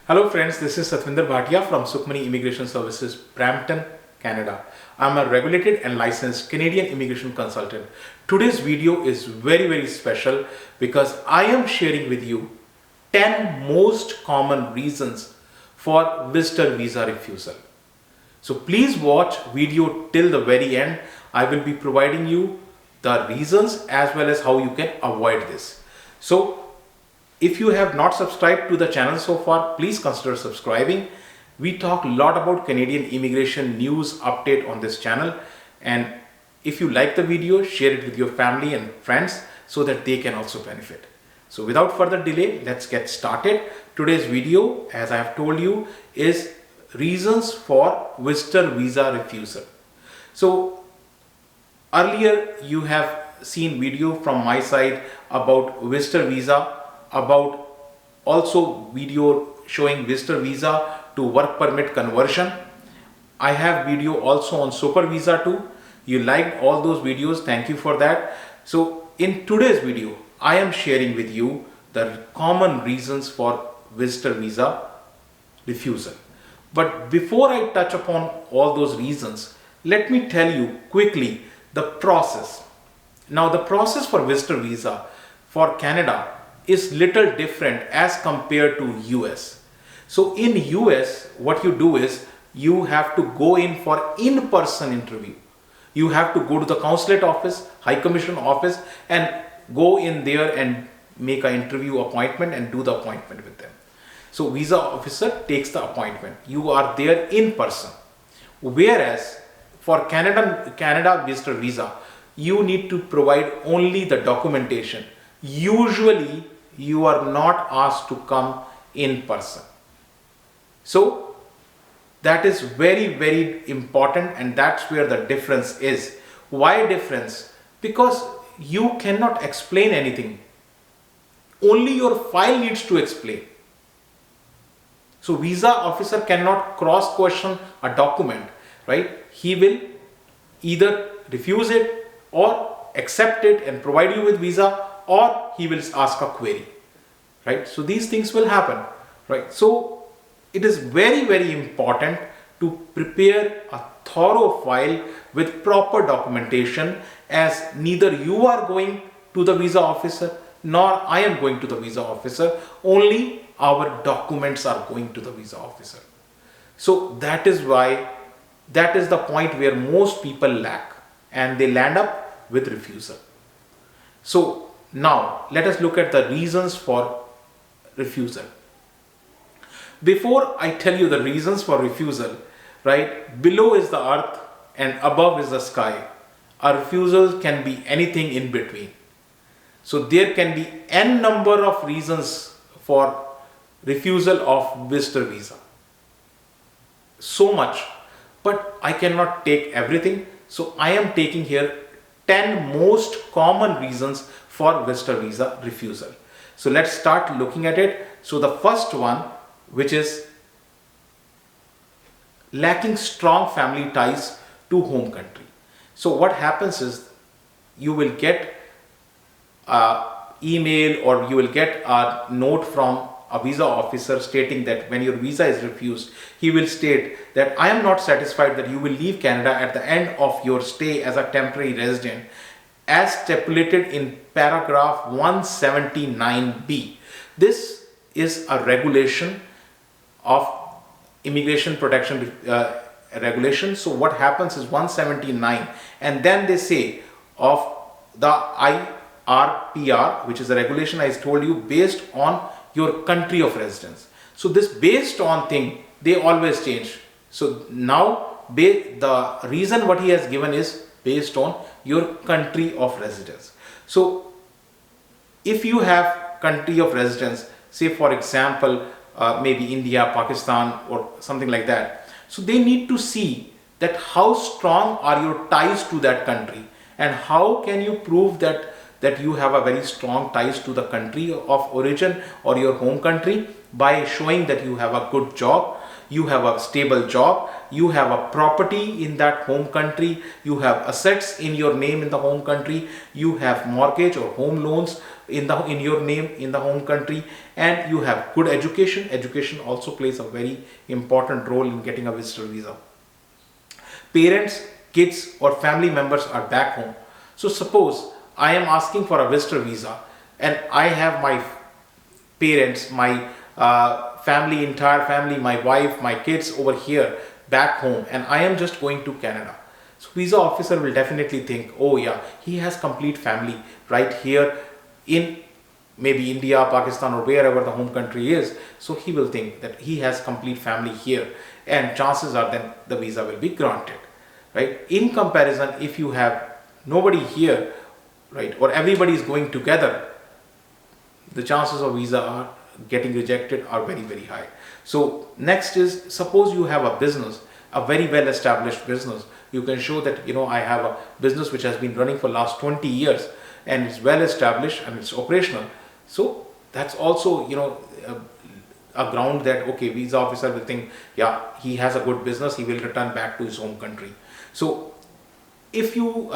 Hello friends, this is Satvinder Bhatia from Sukhmani Immigration Services, Brampton, Canada. I'm a regulated and licensed Canadian immigration consultant. Today's video is very special because I am sharing with you 10 most common reasons for visitor visa refusal. So please watch video till the very end. I will be providing you the reasons as well as how you can avoid this. So if you have not subscribed to the channel so far, please consider subscribing. We talk a lot about Canadian immigration news update on this channel, and if you like the video, share it with your family and friends so that they can also benefit. So without further delay, let's get started. Today's video, as I have told you, is reasons for visitor visa refusal. So earlier you have seen video from my side about visitor visa, about also video showing visitor visa to work permit conversion. I have video also on super visa too. You liked all those videos, thank you for that. So in today's video, I am sharing with you the common reasons for visitor visa refusal. But before I touch upon all those reasons, let me tell you quickly the process. Now the process for visitor visa for Canada is little different as compared to US. So in US, what you do is you have to go in for in-person interview. You have to go to the consulate office, High Commission office, and go in there and make an interview appointment and do the appointment with them. So visa officer takes the appointment. You are there in person. Whereas for Canada visitor visa, you need to provide only the documentation. Usually you are not asked to come in person. So that is very important, and that's where the difference is. Why difference? Because you cannot explain anything. Only your file needs to explain. So visa officer cannot cross question a document, right? He will either refuse it or accept it and provide you with visa, or he will ask a query, right? So these things will happen, right? So it is very important to prepare a thorough file with proper documentation, as neither you are going to the visa officer nor I am going to the visa officer. Only our documents are going to the visa officer. So that is why, that is the point where most people lack and they land up with refusal. So now let us look at the reasons for refusal. Before I tell you the reasons for refusal, right, below is the earth and above is the sky. A refusal can be anything in between. So there can be n number of reasons for refusal of visitor visa. So much, but I cannot take everything. So I am taking here 10 most common reasons for visitor visa refusal. So let's start looking at it. So the first one, which is lacking strong family ties to home country. So what happens is you will get an email or you will get a note from a visa officer stating that when your visa is refused, he will state that I am not satisfied that you will leave Canada at the end of your stay as a temporary resident, as stipulated in paragraph 179B. This is a regulation of immigration protection regulation. So what happens is 179, and then they say of the IRPR, which is a regulation I told you, based on your country of residence. So this based on thing, they always change. So now the reason what he has given is based on your country of residence. So if you have country of residence, say for example maybe India, Pakistan or something like that, so they need to see that how strong are your ties to that country, and how can you prove that you have a very strong ties to the country of origin or your home country, by showing that you have a good job, you have a stable job, you have a property in that home country, you have assets in your name in the home country, you have mortgage or home loans in your name in the home country, and you have good education. Education also plays a very important role in getting a visitor visa. Parents, kids or family members are back home. So suppose I am asking for a visitor visa and I have my parents, my family, entire family, my wife, my kids over here back home, and I am just going to Canada. So visa officer will definitely think, oh yeah, he has complete family right here in maybe India, Pakistan or wherever the home country is. So he will think that he has complete family here, and chances are then the visa will be granted, right? In comparison, if you have nobody here, right, or everybody is going together, the chances of visa are getting rejected are very, very high. So next is, suppose you have a business, a very well established business. You can show that, I have a business which has been running for last 20 years and it's well established and it's operational. So that's also, a ground that, okay, visa officer will think, yeah, he has a good business, he will return back to his home country. So if you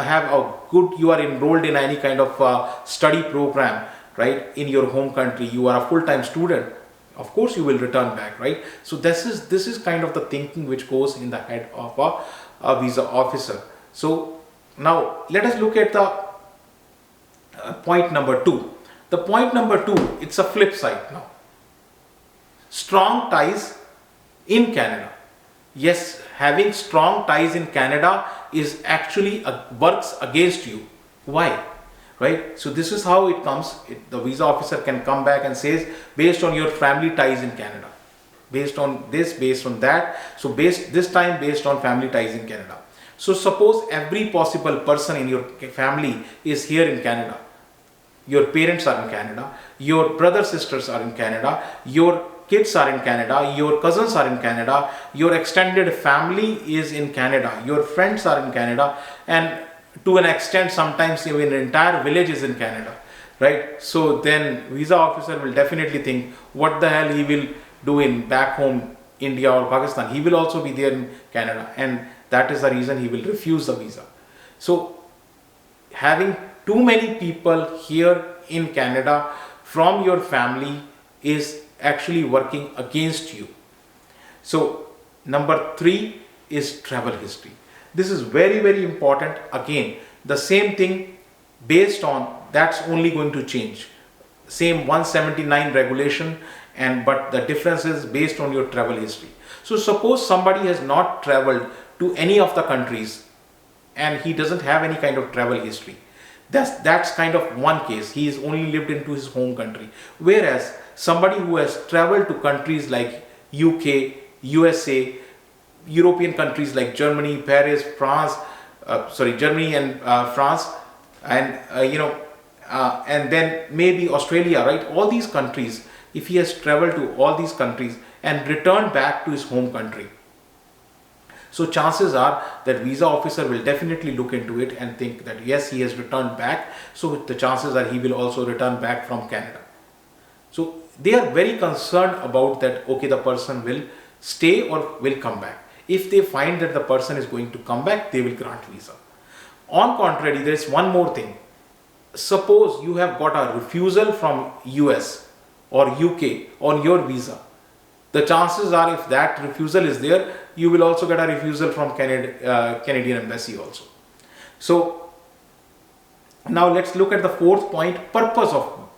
you are enrolled in any kind of study program, right, in your home country, you are a full-time student, of course you will return back, right? So this is kind of the thinking which goes in the head of a visa officer. So now let us look at the point number 2. The point number 2, it's a flip side now. Strong ties in Canada. Yes, having strong ties in Canada is actually works against you. Why? Right? So this is how it comes. The visa officer can come back and says, based on your family ties in Canada, based on this, based on that. So this time based on family ties in Canada. So suppose every possible person in your family is here in Canada. Your parents are in Canada, your brothers, sisters are in Canada, your kids are in Canada, your cousins are in Canada, your extended family is in Canada, your friends are in Canada, and to an extent sometimes even an entire village is in Canada, right? So then visa officer will definitely think, what the hell he will do in back home India or Pakistan. He will also be there in Canada, and that is the reason he will refuse the visa. So having too many people here in Canada from your family is actually working against you. So number 3 is travel history. This is very, very important. Again, the same thing based on, that's only going to change. Same 179 regulation, but the difference is based on your travel history. So suppose somebody has not traveled to any of the countries and he doesn't have any kind of travel history. That's kind of one case. He is only lived into his home country. Whereas somebody who has traveled to countries like UK, USA, European countries like Germany, Paris, France, Germany and France, and and then maybe Australia, right? All these countries, if he has traveled to all these countries and returned back to his home country, so chances are that visa officer will definitely look into it and think that yes, he has returned back. So the chances are he will also return back from Canada. So they are very concerned about that, okay, the person will stay or will come back. If they find that the person is going to come back, they will grant visa. On contrary, there is one more thing. Suppose you have got a refusal from US or UK on your visa. The chances are, if that refusal is there, you will also get a refusal from Canadian embassy also. So now let's look at the 4th point, purpose of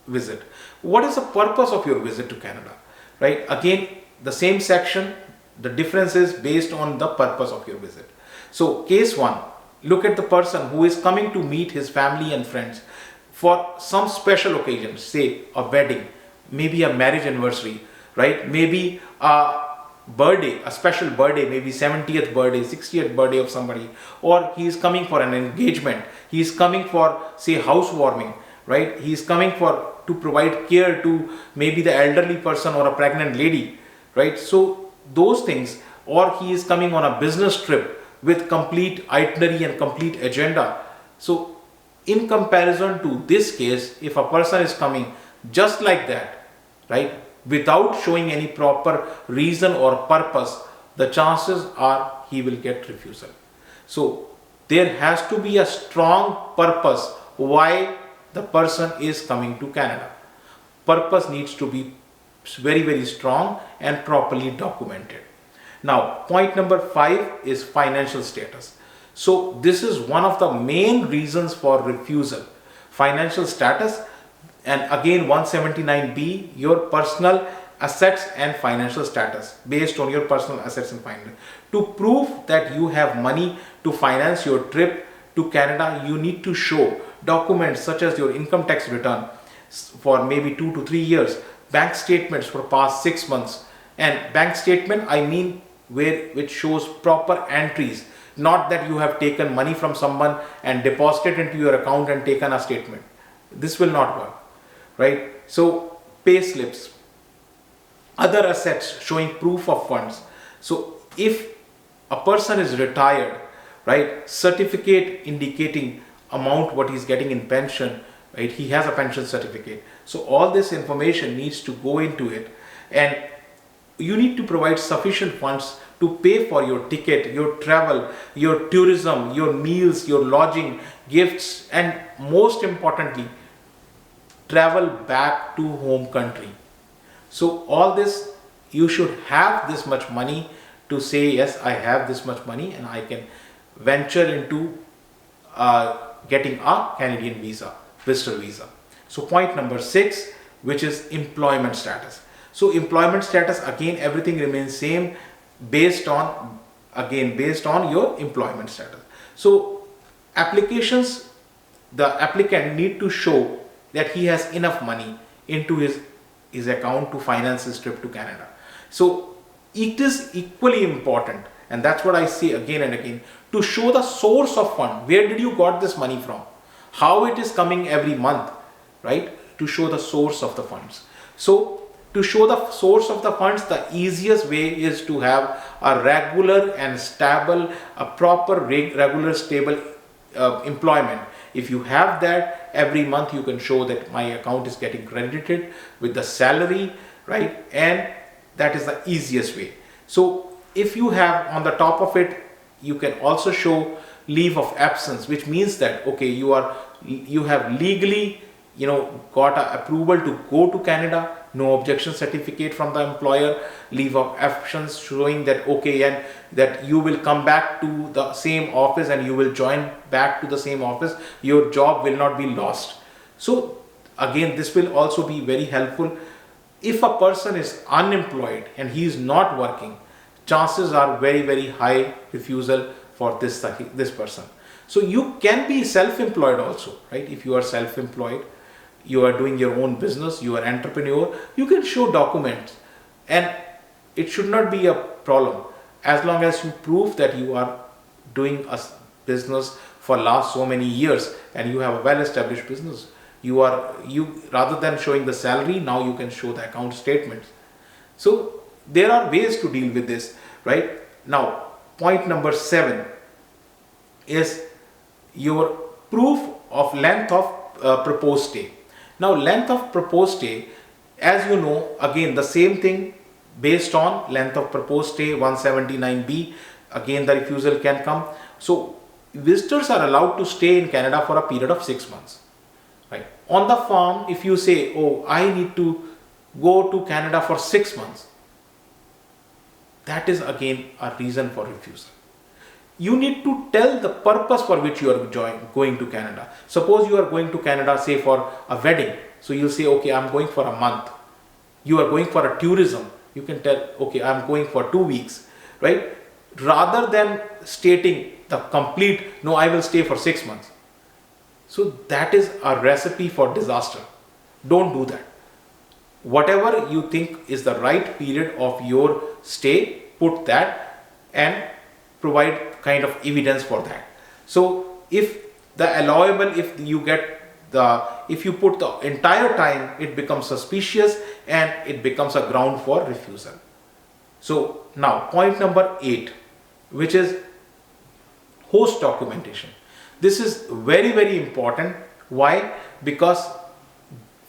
visit. What is the purpose of your visit to Canada? Right? Again, the same section, the difference is based on the purpose of your visit. So case 1, look at the person who is coming to meet his family and friends for some special occasion, say a wedding, maybe a marriage anniversary, right? Maybe a birthday, a special birthday, maybe 70th birthday, 60th birthday of somebody, or he is coming for an engagement, he is coming for, say, housewarming, right? He is coming to provide care to maybe the elderly person or a pregnant lady, right? So those things, or he is coming on a business trip with complete itinerary and complete agenda. So in comparison to this case, if a person is coming just like that, right, without showing any proper reason or purpose, the chances are he will get refusal. So there has to be a strong purpose why the person is coming to Canada. Purpose needs to be very, very strong and properly documented. Now, point number 5 is financial status. So this is one of the main reasons for refusal. Financial status, and again 179B, your personal assets and financial status, based on your personal assets and finance. To prove that you have money to finance your trip to Canada, you need to show documents such as your income tax return for maybe 2 to 3 years, bank statements for past 6 months, and bank statement I mean which shows proper entries, not that you have taken money from someone and deposited into your account and taken a statement. This will not work, right? So pay slips, other assets showing proof of funds. So if a person is retired, right, certificate indicating amount what he's getting in pension, right, he has a pension certificate. So all this information needs to go into it, and you need to provide sufficient funds to pay for your ticket, your travel, your tourism, your meals, your lodging, gifts, and most importantly, travel back to home country. So all this, you should have this much money to say, yes, I have this much money and I can venture into getting a Canadian visa, visitor visa. So point number 6, which is employment status. So employment status, again, everything remains same based on your employment status. So applications, the applicant need to show that he has enough money into his account to finance his trip to Canada. So it is equally important, and that's what I say again and again, to show the source of fund. Where did you got this money from? How it is coming every month, right? To show the source of the funds. So to show the source of the funds, the easiest way is to have a regular and stable, a proper regular stable employment. If you have that, every month you can show that my account is getting credited with the salary, right? And that is the easiest way. So if you have on the top of it, you can also show leave of absence, which means that, okay, you have legally, got a approval to go to Canada, no objection certificate from the employer, leave of absence showing that, okay, and that you will come back to the same office and you will join back to the same office, your job will not be lost. So again, this will also be very helpful. If a person is unemployed and he is not working, chances are very, very high refusal for this person. So you can be self-employed also, right? If you are self-employed, you are doing your own business, you are an entrepreneur, you can show documents, and it should not be a problem as long as you prove that you are doing a business for last so many years and you have a well-established business. You rather than showing the salary, now you can show the account statements. So there are ways to deal with this, right? Now, point number 7 is your proof of length of proposed stay. Now, length of proposed stay, as you know, again the same thing based on length of proposed stay 179B, again the refusal can come. So visitors are allowed to stay in Canada for a period of 6 months, right? On the form, if you say, oh, I need to go to Canada for 6 months, that is again a reason for refusal. You need to tell the purpose for which you are going to Canada. Suppose you are going to Canada, say for a wedding. So you'll say, okay, I'm going for a month. You are going for a tourism. You can tell, okay, I'm going for 2 weeks, right? Rather than stating the complete, no, I will stay for 6 months. So that is a recipe for disaster. Don't do that. Whatever you think is the right period of your stay, put that and provide kind of evidence for that. So if you put the entire time, it becomes suspicious and it becomes a ground for refusal. So now point number 8, which is host documentation. This is very, very important. Why? Because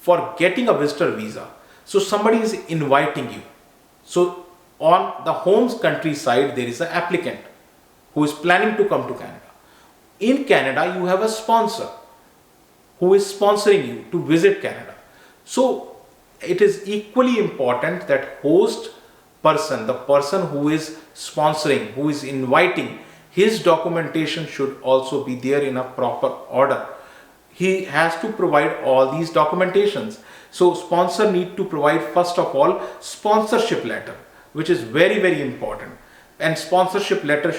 for getting a visitor visa, so somebody is inviting you. So on the home country side, there is an applicant who is planning to come to Canada. In Canada, you have a sponsor. who is sponsoring you to visit Canada. So it is equally important that host person, the person who is sponsoring, who is inviting, his documentation should also be there in a proper order. He has to provide all these documentations. So sponsor need to provide first of all sponsorship letter, which is very, very important. And sponsorship letter,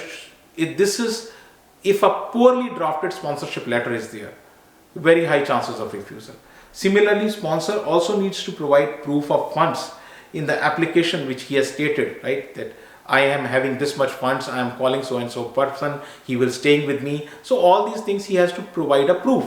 if a poorly drafted sponsorship letter is there, very high chances of refusal. Similarly, sponsor also needs to provide proof of funds in the application which he has stated, right? That I am having this much funds, I am calling so and so person, he will staying with me. So all these things he has to provide a proof.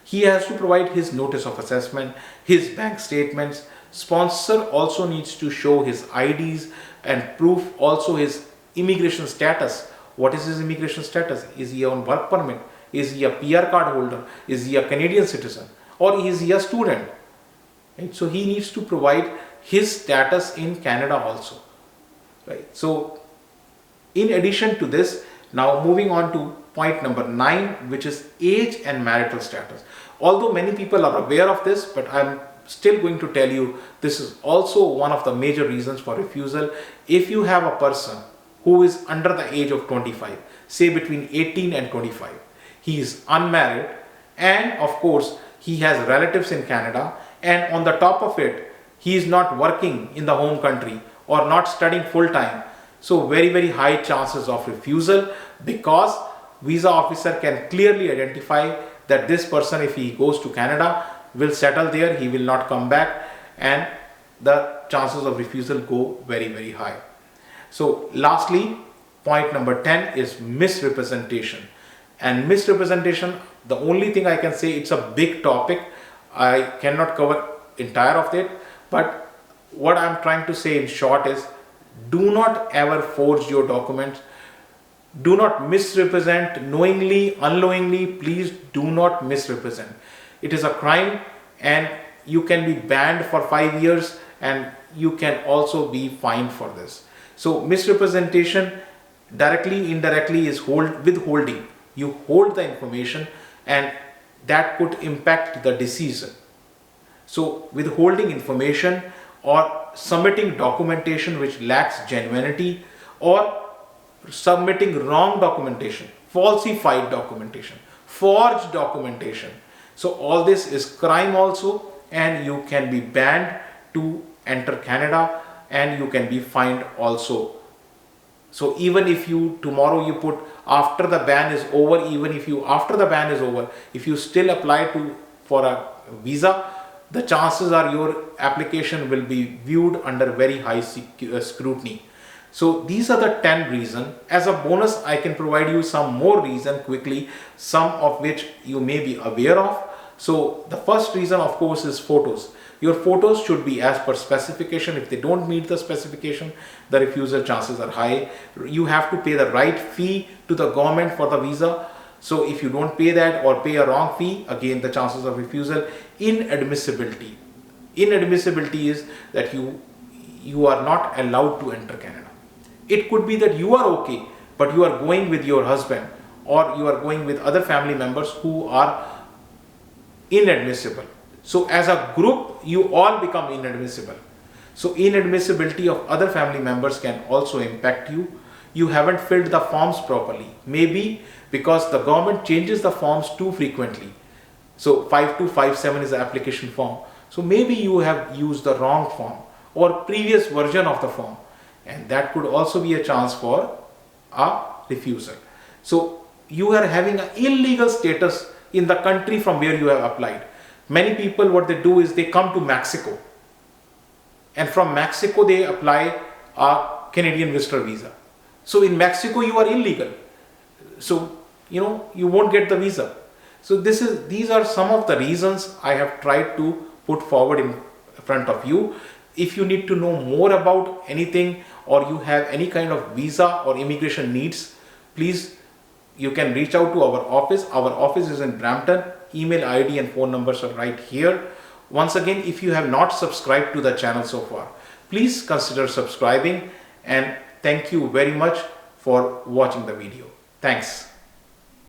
He has to provide his notice of assessment, his bank statements. Sponsor also needs to show his IDs and proof also his immigration status. What is his immigration status? Is he on work permit? Is he a PR card holder? Is he a Canadian citizen? Or is he a student? Right? So he needs to provide his status in Canada also. Right? So in addition to this, now moving on to point number 9, which is age and marital status. Although many people are aware of this, but I'm still going to tell you this is also one of the major reasons for refusal. If you have a person who is under the age of 25, say between 18 and 25, he is unmarried, and of course he has relatives in Canada, and on the top of it he is not working in the home country or not studying full time, so very, very high chances of refusal, because visa officer can clearly identify that this person, if he goes to Canada, will settle there, he will not come back, and the chances of refusal go very, very high. So lastly, point number 10 is misrepresentation. And misrepresentation, the only thing I can say, it's a big topic. I cannot cover entire of it, but what I'm trying to say in short is, do not ever forge your documents. Do not misrepresent knowingly, unknowingly. Please do not misrepresent. It is a crime, and you can be banned for 5 years, and you can also be fined for this. So misrepresentation, directly, indirectly, is withholding. You hold the information, and that could impact the decision. So withholding information or submitting documentation which lacks genuinity, or submitting wrong documentation, falsified documentation, forged documentation. So all this is crime also, and you can be banned to enter Canada, and you can be fined also. So even if you tomorrow you put after the ban is over, even if you after the ban is over, if you still apply for a visa, the chances are your application will be viewed under very high scrutiny. So these are the 10 reasons. As a bonus, I can provide you some more reasons quickly, some of which you may be aware of. So the first reason, of course, is photos. Your photos should be as per specification. If they don't meet the specification, the refusal chances are high. You have to pay the right fee to the government for the visa. So if you don't pay that or pay a wrong fee, again the chances of refusal. Inadmissibility. Inadmissibility is that you are not allowed to enter Canada. It could be that you are okay, but you are going with your husband, or you are going with other family members who are inadmissible. So as a group, you all become inadmissible. So inadmissibility of other family members can also impact you. You haven't filled the forms properly. Maybe because the government changes the forms too frequently. So 5257 is the application form. So maybe you have used the wrong form or previous version of the form, and that could also be a chance for a refusal. So you are having an illegal status in the country from where you have applied. Many people, what they do is they come to Mexico, and from Mexico they apply a Canadian visitor visa. So in Mexico you are illegal. So you won't get the visa. So these are some of the reasons I have tried to put forward in front of you. If you need to know more about anything, or you have any kind of visa or immigration needs, please, you can reach out to our office. Our office is in Brampton. Email ID and phone numbers are right here. Once again, if you have not subscribed to the channel so far, please consider subscribing, and thank you very much for watching the video. Thanks.